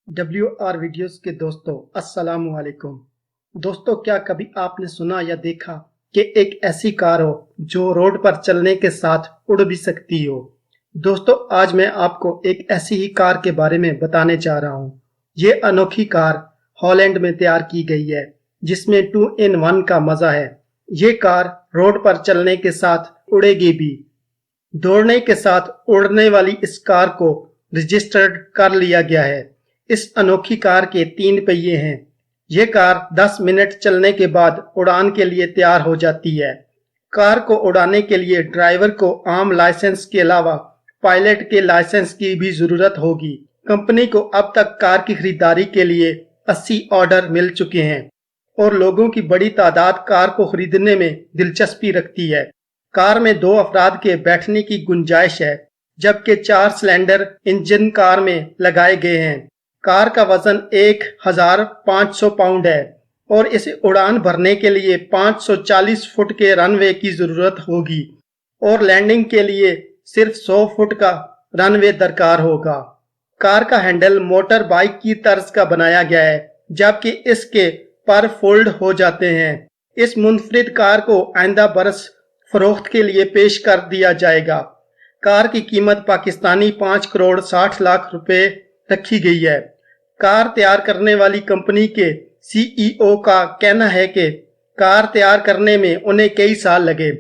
WR videos के दोस्तों अस्सलाम वालेकुम। दोस्तों, क्या कभी आपने सुना या देखा कि एक ऐसी कार हो जो रोड पर चलने के साथ उड़ भी सकती हो। दोस्तों, आज मैं आपको एक ऐसी ही कार के बारे में बताने जा रहा हूँ। ये अनोखी कार हॉलैंड में तैयार की गई है, जिसमें 2-in-1 का मजा है। ये कार रोड पर चलने के साथ उड़ेगी भी। दौड़ने के साथ उड़ने वाली इस कार को रजिस्टर्ड कर लिया गया है। इस अनोखी कार के 3 पहिए हैं। ये कार 10 मिनट चलने के बाद उड़ान के लिए तैयार हो जाती है। कार को उड़ाने के लिए ड्राइवर को आम लाइसेंस के अलावा पायलट के लाइसेंस की भी जरूरत होगी। कंपनी को अब तक कार की खरीदारी के लिए 80 ऑर्डर मिल चुके हैं और लोगों की बड़ी तादाद कार को खरीदने में दिलचस्पी रखती है। कार में 2 अफराद के बैठने की गुंजाइश है, जबकि 4 सिलेंडर इंजन कार में लगाए गए हैं। कार का वजन 1500 पाउंड है और इसे उड़ान भरने के लिए 540 फुट के रनवे की जरूरत होगी और लैंडिंग के लिए सिर्फ 100 फुट का रनवे दरकार होगा। कार का हैंडल मोटर बाइक की तर्ज का बनाया गया है, जबकि इसके पर फोल्ड हो जाते हैं। इस मुनफरिद कार को आइंदा बरस फरोख्त के लिए पेश कर दिया जाएगा। कार की कीमत पाकिस्तानी 5 करोड़ 60 लाख रुपए रखी गई है। कार तैयार करने वाली कंपनी के CEO का कहना है कि कार तैयार करने में उन्हें कई साल लगे।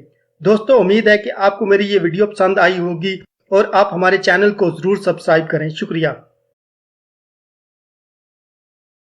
दोस्तों, उम्मीद है कि आपको मेरी ये वीडियो पसंद आई होगी और आप हमारे चैनल को जरूर सब्सक्राइब करें। शुक्रिया।